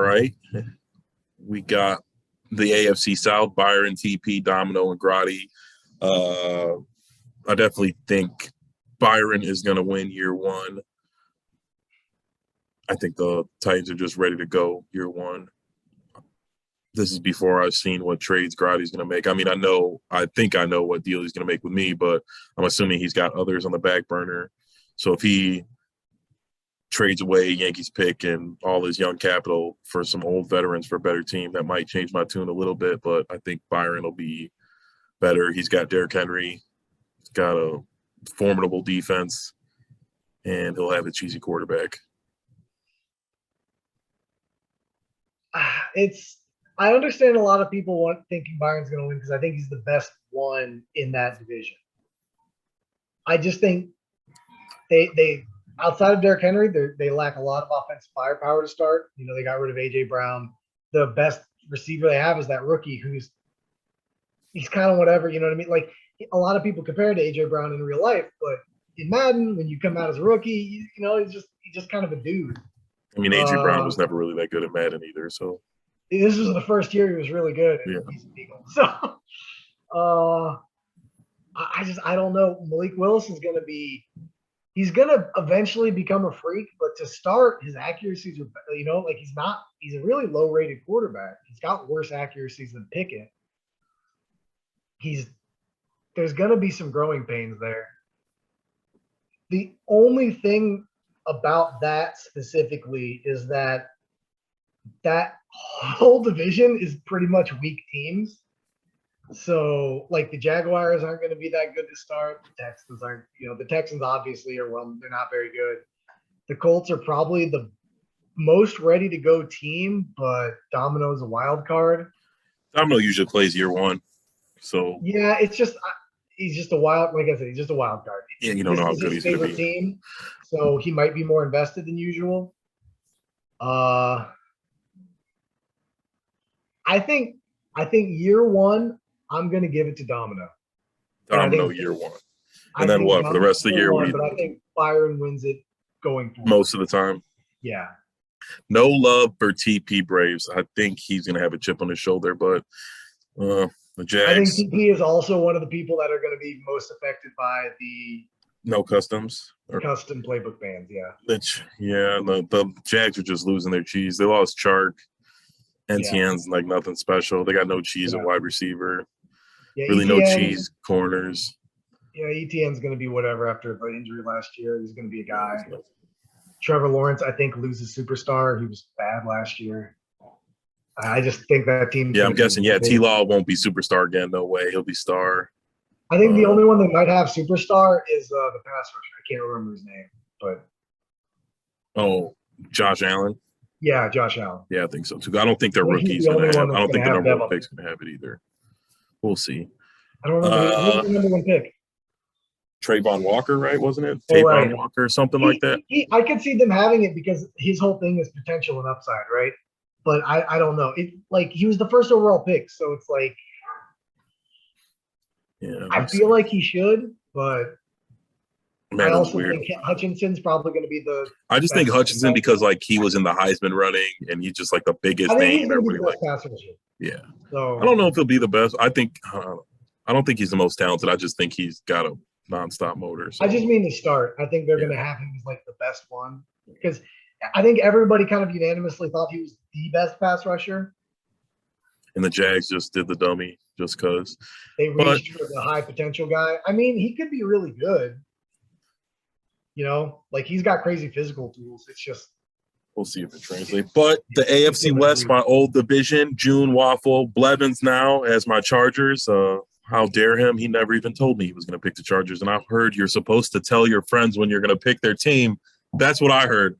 right. We got the AFC South, Byron, TP, Domino, and Grotti. I definitely think Byron is going to win year one. I think the Titans are just ready to go year one. This is before I've seen what trades Grotti's going to make. I mean, I think I know what deal he's going to make with me, but I'm assuming he's got others on the back burner. So if he trades away Yankees pick and all his young capital for some old veterans for a better team, that might change my tune a little bit, but I think Byron will be better. He's got Derrick Henry. He's got a formidable defense, and he'll have a cheesy quarterback. I understand a lot of people thinking Byron's going to win because I think he's the best one in that division. I just think they outside of Derrick Henry, they lack a lot of offensive firepower to start. You know, they got rid of A.J. Brown. The best receiver they have is that rookie he's kind of whatever, you know what I mean? Like, a lot of people compare to A.J. Brown in real life, but in Madden, when you come out as a rookie, he's just kind of a dude. I mean, A.J. Brown was never really that good at Madden either, so. This was the first year he was really good. And he's an Eagle. So, I don't know. Malik Willis is going to be – he's going to eventually become a freak, but to start, his accuracies are – he's a really low-rated quarterback. He's got worse accuracies than Pickett. There's going to be some growing pains there. The only thing about that specifically is that whole division is pretty much weak teams. So, like, the Jaguars aren't going to be that good to start. The Texans aren't, the Texans obviously they're not very good. The Colts are probably the most ready to go team, but Domino's a wild card. Domino usually plays year one. So, yeah, it's just, he's just a wild, like I said, he's just a wild card. Yeah, you don't know how good he's going to be. Team, so he might be more invested than usual. I think year one, I'm going to give it to Domino. Domino year one. And then what? For the rest of the year? But I think Byron wins it going forward. Most of the time? Yeah. No love for TP Braves. I think he's going to have a chip on his shoulder, but the Jags. I think TP is also one of the people that are going to be most affected by the no customs. Custom playbook bans, yeah. The Jags are just losing their cheese. They lost Chark. NTN's like nothing special. They got no cheese at wide receiver. Yeah, really ETN, no cheese corners. Yeah, ETN's going to be whatever after the injury last year. He's going to be a guy. Trevor Lawrence, I think, loses superstar. He was bad last year. I just think that team. Yeah, I'm guessing. Yeah, T-Law won't be superstar again. No way. He'll be star. I think the only one that might have superstar is the pass rusher. I can't remember his name, but. Oh, Josh Allen. Yeah, Josh Allen. Yeah, I think so too. I don't think their rookie's going to have. I don't think the number one pick's going to have it either. We'll see. I don't remember. Who's the number one pick? Trayvon Walker, right? Wasn't it? Trayvon Walker or something like that. I could see them having it because his whole thing is potential and upside, right? But I don't know. He was the first overall pick, so it's like. Yeah. I feel like he should, but. Man, I also think Hutchinson's probably going to be the. I just think Hutchinson because he was in the Heisman running and he's just the biggest name. Yeah. So I don't know if he'll be the best. I don't think he's the most talented. I just think he's got a nonstop motor. So. I just mean to start. I think they're going to have him as the best one because I think everybody kind of unanimously thought he was the best pass rusher. And the Jags just did the dummy just because they reached for the high potential guy. I mean, he could be really good. He's got crazy physical tools. It's just we'll see if it translates. But the AFC West, my old division, June Waffle, Blevins now as my Chargers. How dare him? He never even told me he was going to pick the Chargers. And I've heard you're supposed to tell your friends when you're going to pick their team. That's what I heard.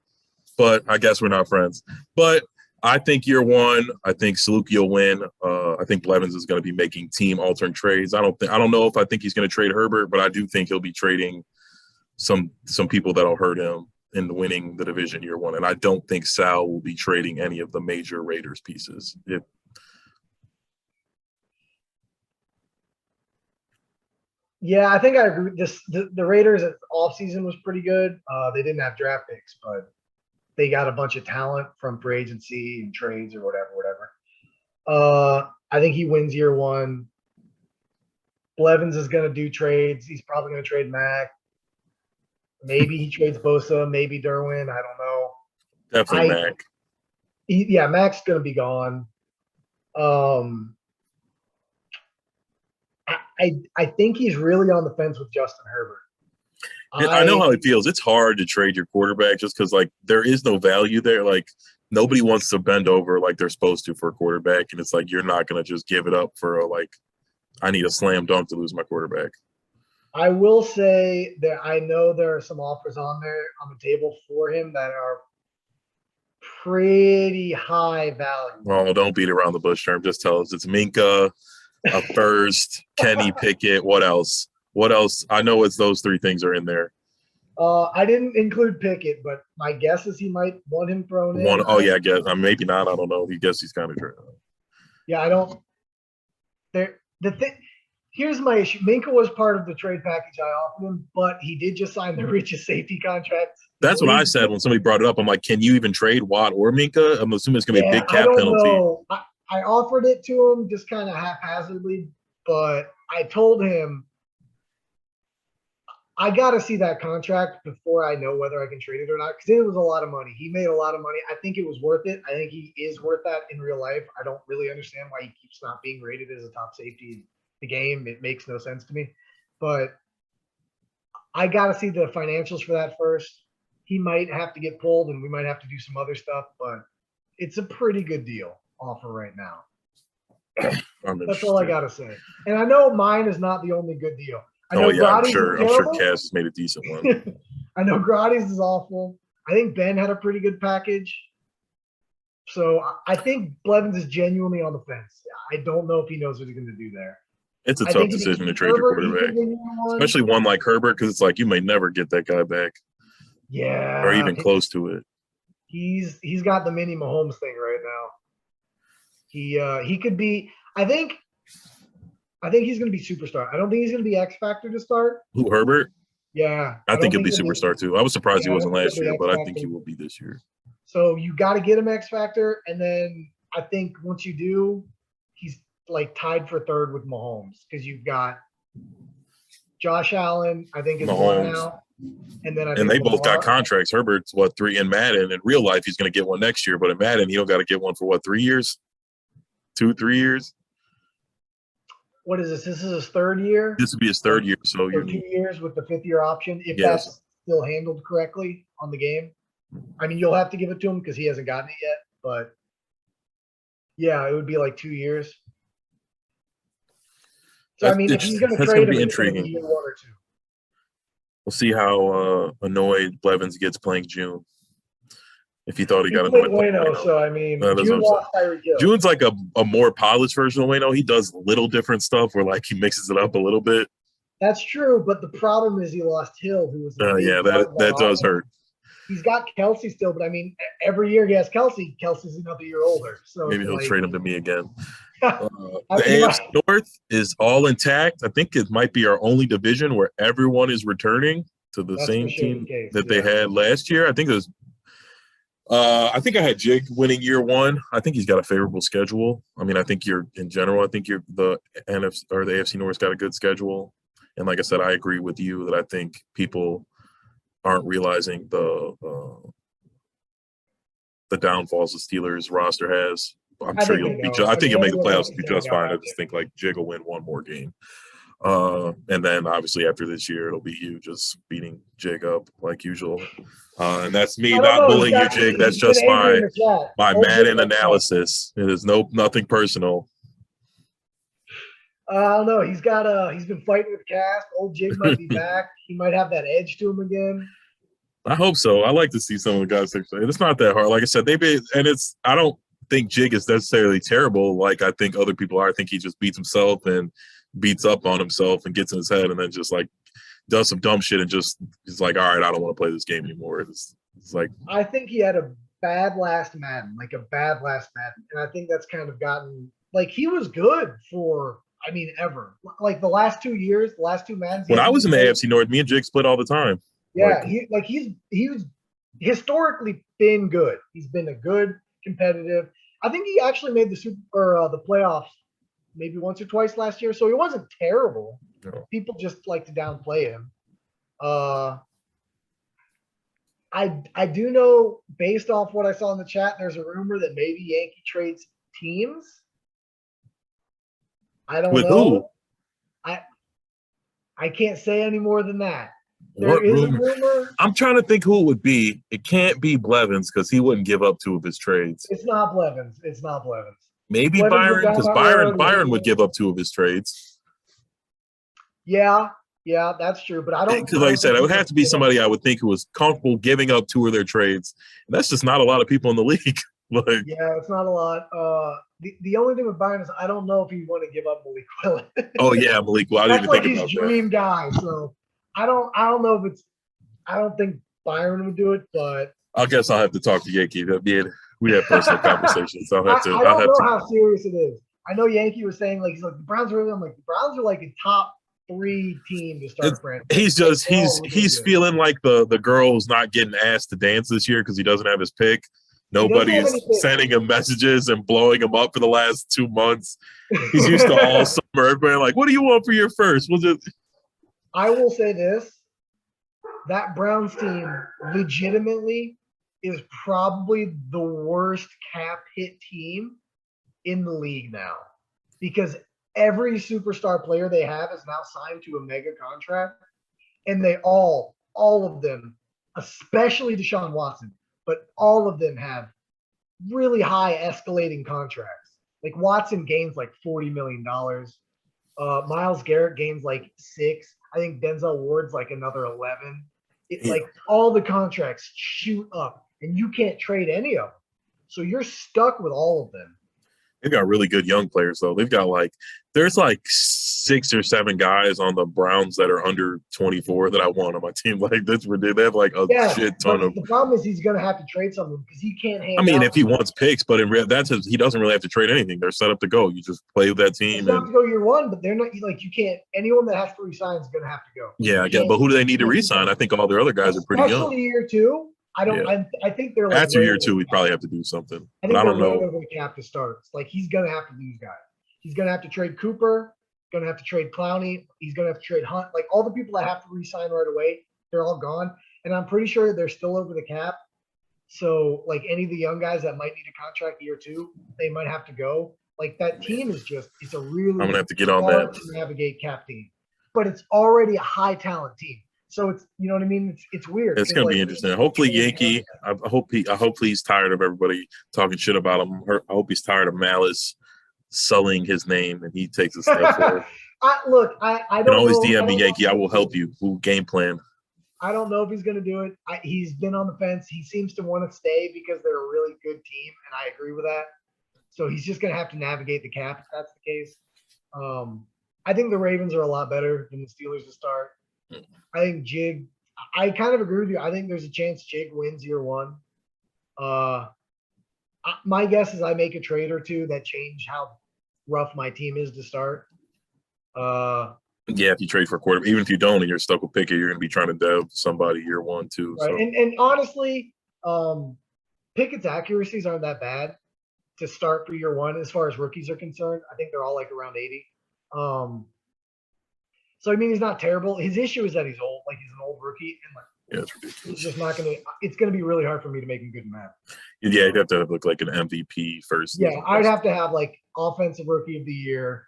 But I guess we're not friends. But I think year one, I think Saluki will win. I think Blevins is going to be making team alternate trades. I don't know if I think he's going to trade Herbert, but I do think he'll be trading some people that'll hurt him in winning the division year one. And I don't think Sal will be trading any of the major Raiders pieces. Yeah, I think I agree. The Raiders' offseason was pretty good. They didn't have draft picks, but they got a bunch of talent from free agency and trades or whatever. I think he wins year one. Blevins is going to do trades. He's probably going to trade Mac. Maybe he trades Bosa, maybe Derwin. I don't know. Definitely Mac. Mac's going to be gone. I think he's really on the fence with Justin Herbert. I know how it feels. It's hard to trade your quarterback just because, like, there is no value there. Like, nobody wants to bend over like they're supposed to for a quarterback, and it's like you're not going to just give it up for I need a slam dunk to lose my quarterback. I will say that I know there are some offers on the table for him that are pretty high value. Oh, don't beat around the bush, term. Just tell us it's Minka, a first, Kenny Pickett. What else? What else? I know it's those three things are in there. I didn't include Pickett, but my guess is he might want him thrown in. Oh, yeah, I guess. Maybe not. I don't know. He's kind of true. Yeah, I don't. Here's my issue. Minka was part of the trade package I offered him, but he did just sign the richest safety contract. That's what I said when somebody brought it up. I'm like, can you even trade Watt or Minka? I'm assuming it's going to be a big cap penalty. Know. I offered it to him just kind of haphazardly, but I told him I got to see that contract before I know whether I can trade it or not, because it was a lot of money. He made a lot of money. I think it was worth it. I think he is worth that in real life. I don't really understand why he keeps not being rated as a top safety in the game. It makes no sense to me. But I got to see the financials for that first. He might have to get pulled, and we might have to do some other stuff, but it's a pretty good deal offer right now. That's all I got to say. And I know mine is not the only good deal. I'm sure Cass made a decent one. I know Grotti's is awful. I think Ben had a pretty good package. So I think Blevins is genuinely on the fence. I don't know if he knows what he's going to do there. It's a tough decision to trade your quarterback, especially one like Herbert, because it's like you may never get that guy back. Yeah. Or even close to it. He's got the mini Mahomes thing right now. He could be – I think he's going to be superstar. I don't think he's going to be X Factor to start. Who, Herbert? Yeah. I think he'll be superstar too. I was surprised he wasn't last year, but I think he will be this year. So you got to get him X Factor, and then I think once you do, he's like tied for third with Mahomes because you've got Josh Allen, I think is one now. And then they both got contracts. Herbert's 3 in Madden. In real life, he's going to get one next year, but in Madden, he don't got to get one for 3 years? 2-3 years? What is this? This is his third year? This would be his third year. So you're 2 years with the 5th-year option, if that's still handled correctly on the game. I mean, you'll have to give it to him because he hasn't gotten it yet. But, yeah, it would be like 2 years. So, I mean, if he's going to trade him, it's going to be year 1 or 2. We'll see how annoyed Blevins gets playing June. If he thought he got annoyed. Wayno, so, I mean, June lost Tyreek Hill. June's like a more polished version of Wayno. He does little different stuff where, like, he mixes it up a little bit. That's true, but the problem is he lost Hill, who was that does hurt. He's got Kelsey still, but, I mean, every year he has Kelsey. Kelsey's another year older. So maybe he'll trade him to me again. The AFC North is all intact. I think it might be our only division where everyone is returning to the same team that they had last year. I think it was I think I had Jig winning year 1. I think he's got a favorable schedule. I mean, I think the NFC or the AFC North's got a good schedule. And like I said, I agree with you that I think people aren't realizing the downfalls the Steelers roster has. I'm sure you'll be. I think you'll make the playoffs and be just fine. I just think like Jig will win one more game, and then obviously after this year it'll be you just beating Jig up like usual. And that's me not bullying you, Jig. That's just my Madden analysis. It is nothing personal. I don't know. He's been fighting with Cass. Old Jig might be back. He might have that edge to him again. I hope so. I like to see some of the guys. It's not that hard. Like I said, I don't think Jig is necessarily terrible like I think other people are. I think he just beats himself and beats up on himself and gets in his head and then just like does some dumb shit and just is like, all right, I don't want to play this game anymore. It's like I think he had a bad last Madden. And I think that's kind of gotten like he was good for ever. Like the last 2 years, the last 2 Maddens. When I was in the AFC North, me and Jig split all the time. Yeah, he was historically been good. He's been a good competitive. I think he actually made the playoffs maybe once or twice last year, so he wasn't terrible. No. People just like to downplay him. I do know, based off what I saw in the chat, there's a rumor that maybe Yankee trades teams. I don't With know. who? I can't say any more than that. What There is rumor? a rumor. I'm trying to think who it would be. It can't be Blevins because he wouldn't give up 2 of his trades. It's not Blevins. It's not Blevins. Maybe Blevins went Byron, down because that Byron road. Byron would give up 2 of his trades. Yeah, that's true. But I don't. Because, like I said, it would have to be somebody I would think who was comfortable giving up 2 of their trades. And that's just not a lot of people in the league. Like, yeah, it's not a lot. The only thing with Byron is I don't know if he want to give up Malik Willis. oh yeah, Malik. Well, I didn't That's like even his think about dream guy. So I don't know if it's. I don't think Byron would do it, but that. I guess I'll have to talk to Yankee. We have personal conversations. So I don't know how serious it is. I know Yankee was saying he's like the Browns are. I'm like the Browns are like a top 3 team to start a franchise. He's feeling like the girl who's not getting asked to dance this year because he doesn't have his pick. Nobody's sending him messages and blowing him up for the last 2 months. He's used to all summer. Everybody like, what do you want for your first? I will say this. That Browns team legitimately is probably the worst cap hit team in the league now, because every superstar player they have is now signed to a mega contract, and they all of them, especially Deshaun Watson, but all of them have really high escalating contracts. Like Watson gains like $40 million. Myles Garrett gains like 6. I think Denzel Ward's like another 11. Like all the contracts shoot up, and you can't trade any of them. So you're stuck with all of them. They've got really good young players, though. They've got there's 6 or 7 guys on the Browns that are under 24 that I want on my team. Like that's where they have a shit ton of. The problem is he's going to have to trade someone because he can't handle. I mean, if he wants picks, but in he doesn't really have to trade anything. They're set up to go. You just play with that team. You have to go year 1, but they're not you can't. Anyone that has to resign is going to have to go. Yeah, I get. But who do they need to resign? I think all their other guys are pretty young. Especially year 2. I don't. Yeah. I think they're after year 2, we probably have to do something. I think I don't know. Over the cap to start. He's gonna have to lose guys. He's gonna have to trade Cooper. Gonna have to trade Clowney. He's gonna have to trade Hunt. All the people that have to re-sign right away, they're all gone. And I'm pretty sure they're still over the cap. So any of the young guys that might need a contract year 2, they might have to go. That team is it's a really I'm gonna have to get on that to navigate cap team, but it's already a high talent team. So it's, you know what I mean? It's weird. It's going to be interesting. Hopefully Yankee, I hope he's tired of everybody talking shit about him. I hope he's tired of Malice sullying his name and he takes a step forward. I don't know. Always DM me, Yankee. I will help you. We'll game plan. I don't know if he's going to do it. He's been on the fence. He seems to want to stay because they're a really good team, and I agree with that. So he's just going to have to navigate the cap if that's the case. I think the Ravens are a lot better than the Steelers to start. I think Jig – I kind of agree with you. I think there's a chance Jig wins year 1. My guess is I make a trade or 2 that change how rough my team is to start. Yeah, if you trade for a quarter, even if you don't and you're stuck with Pickett, you're going to be trying to dev somebody year 1 too. Right. So. And honestly, Pickett's accuracies aren't that bad to start for year 1 as far as rookies are concerned. I think they're all around 80. So, I mean, he's not terrible. His issue is that he's old. He's an old rookie. And yeah, it's ridiculous. He's just not going to – it's going to be really hard for me to make him good in math. Yeah, you'd have to look like an MVP first. Yeah, I'd have to have, offensive rookie of the year,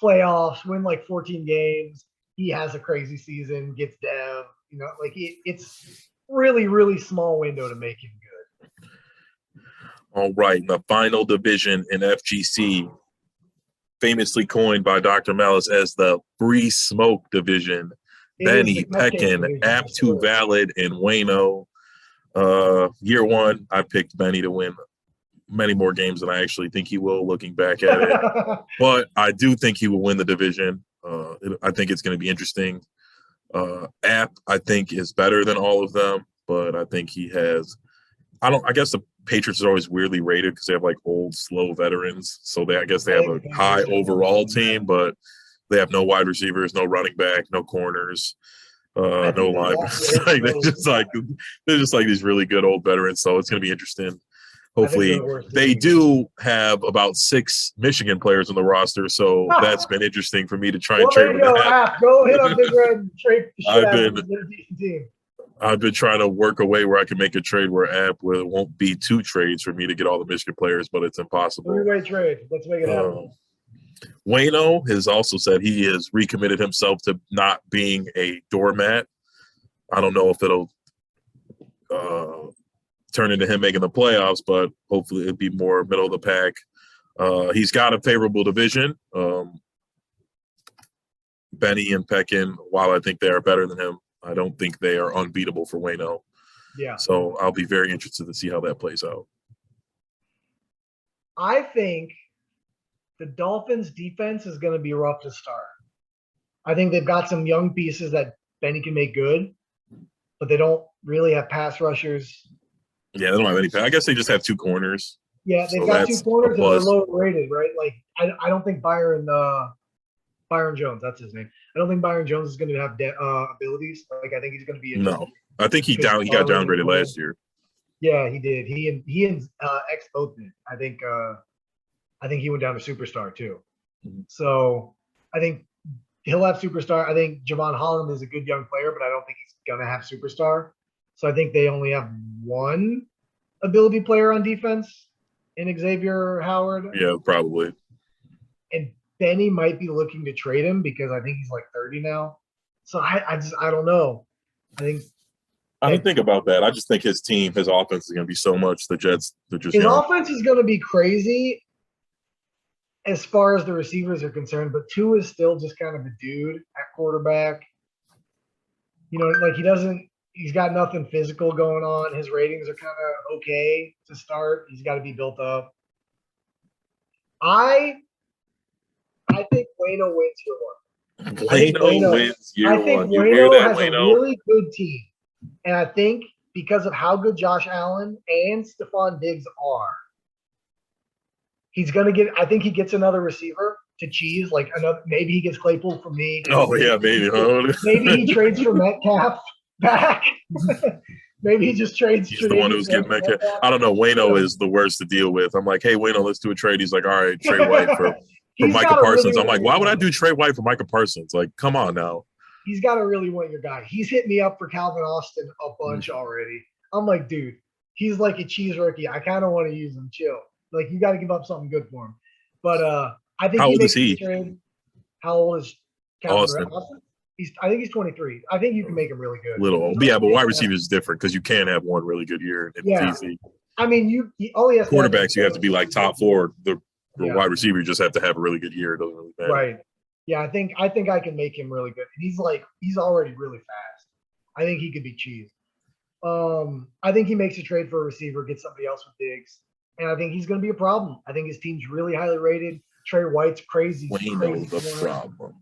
playoffs, win, 14 games. He has a crazy season, gets dev. It's really, really small window to make him good. All right, the final division in FGC, famously coined by Dr. Malice as the free smoke division. Benny, Peckin, Apt2 Valid, and Wayno. Year 1, I picked Benny to win many more games than I actually think he will, looking back at it. But I do think he will win the division. I think it's going to be interesting. App, I think, is better than all of them, but I think he has – I guess the Patriots are always weirdly rated because they have old, slow veterans. So I guess they have a high overall team, but they have no wide receivers, no running back, no corners. I No think line. they're They're just like these really good old veterans. So it's going to be interesting. Hopefully, they team. do have about 6 Michigan players on the roster, so that's been interesting for me to try and Well, trade there you with go, that. App. Go hit up Big Red and trade the shit out of the decent team. I've been trying to work a way where I can make a trade where App where it won't be 2 trades for me to get all the Michigan players, but it's impossible. 3-way trade. Let's make it happen. Wayno has also said he has recommitted himself to not being a doormat. I don't know if it'll turn into him making the playoffs, but hopefully it'll be more middle of the pack. He's got a favorable division. Benny and Pekin, while I think they are better than him, I don't think they are unbeatable for Wayno. Yeah. So I'll be very interested to see how that plays out. I think the Dolphins' defense is going to be rough to start. I think they've got some young pieces that Benny can make good, but they don't really have pass rushers. Yeah, they don't have any. I guess they just have 2 corners. Yeah, they've got 2 corners and they're low rated, right? Like I don't think Byron Jones, that's his name. I don't think Byron Jones is going to have abilities. Like I think he's going to be. No, I think he got downgraded last year. Yeah, he did. He and X both did. I think he went down to superstar too. Mm-hmm. So I think he'll have superstar. I think Javon Holland is a good young player, but I don't think he's gonna have superstar. So I think they only have 1 ability player on defense in Xavier Howard. Yeah, probably. And Benny might be looking to trade him because I think he's like 30 now. So I don't know. I didn't think about that. I just think his offense is going to be so much. The Jets, they're just his offense is going to be crazy as far as the receivers are concerned, but Tua is still just kind of a dude at quarterback. You know, like he's got nothing physical going on. His ratings are kind of okay to start. He's got to be built up. I think Wayno wins year 1. Wayno wins year 1. I think You hear that, has a really good team. And I think because of how good Josh Allen and Stephon Diggs are, I think he gets another receiver to cheese, like maybe he gets Claypool from me. Oh, yeah, maybe. Maybe he trades for Metcalf back. Maybe he just trades. He's the one who's getting Metcalf. I don't know. Wayno is the worst to deal with. I'm like, hey, Wayno, let's do a trade. He's like, all right, Trey White for Micah Parsons. I'm like, why would I do Trey White for Micah Parsons? Like, come on now. He's got to really want your guy. He's hit me up for Calvin Austin a bunch already. I'm like, dude, he's like a cheese rookie. I kind of want to use him. Chill. Like, you got to give up something good for him. But I think how old is he? How old is Calvin Austin? I think he's 23. I think you can make him really good. Little old. Yeah, but wide receiver is different because you can't have one really good year. It's easy. I mean, all he has quarterbacks, you have to be like top 4. The wide receiver, you just have to have a really good year. It doesn't really matter. Right. Yeah, I think I can make him really good. And he's already really fast. I think he could be cheese. I think he makes a trade for a receiver, gets somebody else with Diggs, and I think he's going to be a problem. I think his team's really highly rated. Trey White's crazy. Wayno's the problem.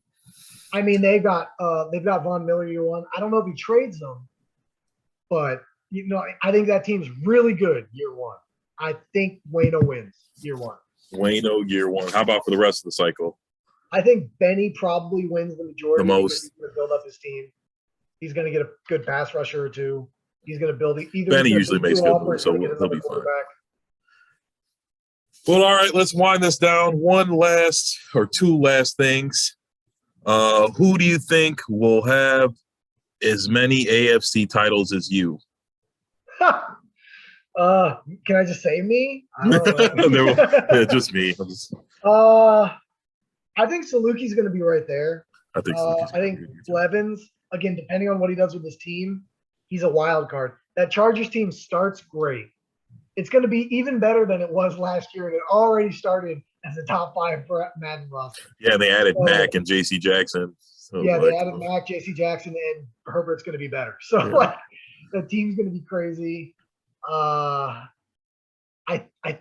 I mean, they've got Von Miller year 1. I don't know if he trades them, but I think that team's really good year 1. I think Wayno wins year 1. Wayno year 1. How about for the rest of the cycle? I think Benny probably wins the majority. The most. He's going to build up his team. He's going to get a good pass rusher or 2. He's going to build either. Benny usually makes good moves, so he'll be fine. Well, all right, let's wind this down. 2 last things. Who do you think will have as many AFC titles as you? Can I just say me? I don't know. Yeah, just me. I think Salukie's going to be right there. I think Blevins, again, depending on what he does with his team, he's a wild card. That Chargers team starts great. It's going to be even better than it was last year, and it already started as a top 5 for Madden roster. Yeah, they added Mac and J.C. Jackson. So they added Mac, J.C. Jackson, and Herbert's going to be better. So the team's going to be crazy. I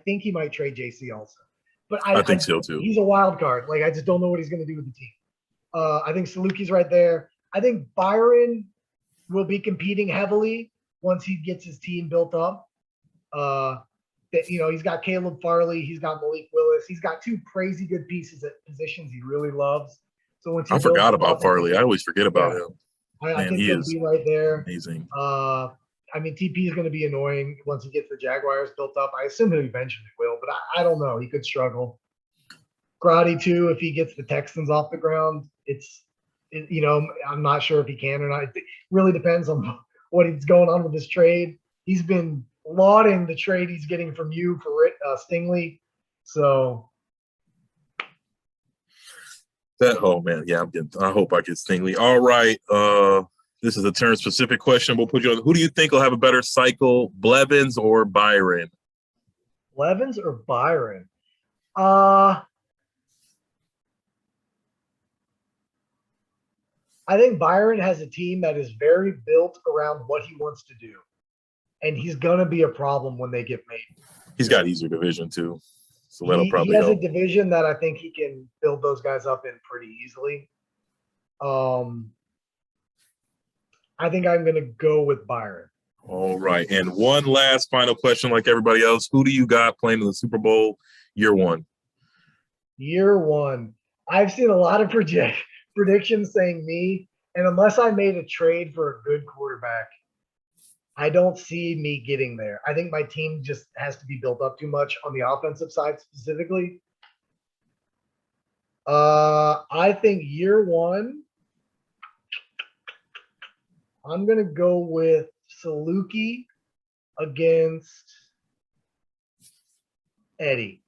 think he might trade J.C. also. But I think so too. He's a wild card. Like, I just don't know what he's going to do with the team. I think Salukie's right there. I think Byron will be competing heavily once he gets his team built up. He's got Caleb Farley. He's got Malik Willis. He's got 2 crazy good pieces at positions he really loves. So once I forgot about Farley. I always forget about him. I Man, think he he'll is be right there. amazing. I mean, TP is going to be annoying once he gets the Jaguars built up. I assume he eventually will, but I don't know. He could struggle. Grotty too, if he gets the Texans off the ground. I'm not sure if he can or not. It really depends on what is going on with this trade. He's been lauding the trade he's getting from you for Stingley. So man, yeah, I hope I get Stingley. All right. This is a turn specific question. We'll put you on. Who do you think will have a better cycle, Blevins or Byron? Blevins or Byron? I think Byron has a team that is very built around what he wants to do. And he's going to be a problem when they get made. He's got easier division too. So that'll He probably has help. a division that I think he can build those guys up in pretty easily. I think I'm going to go with Byron. All right. And one last final question, like everybody else. Who do you got playing in the Super Bowl year one? Year one. I've seen a lot of predictions saying me. And unless I made a trade for a good quarterback, I don't see me getting there. I think my team just has to be built up too much on the offensive side specifically. I think year one, I'm going to go with Saluki against Eddie.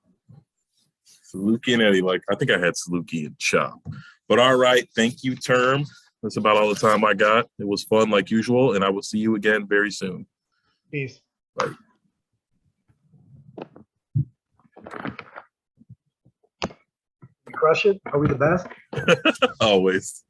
Saluki and Eddie. I think I had Saluki and Chop. But all right. Thank you, Term. That's about all the time I got. It was fun like usual, and I will see you again very soon. Peace. Bye. Crush it. Are we the best? Always.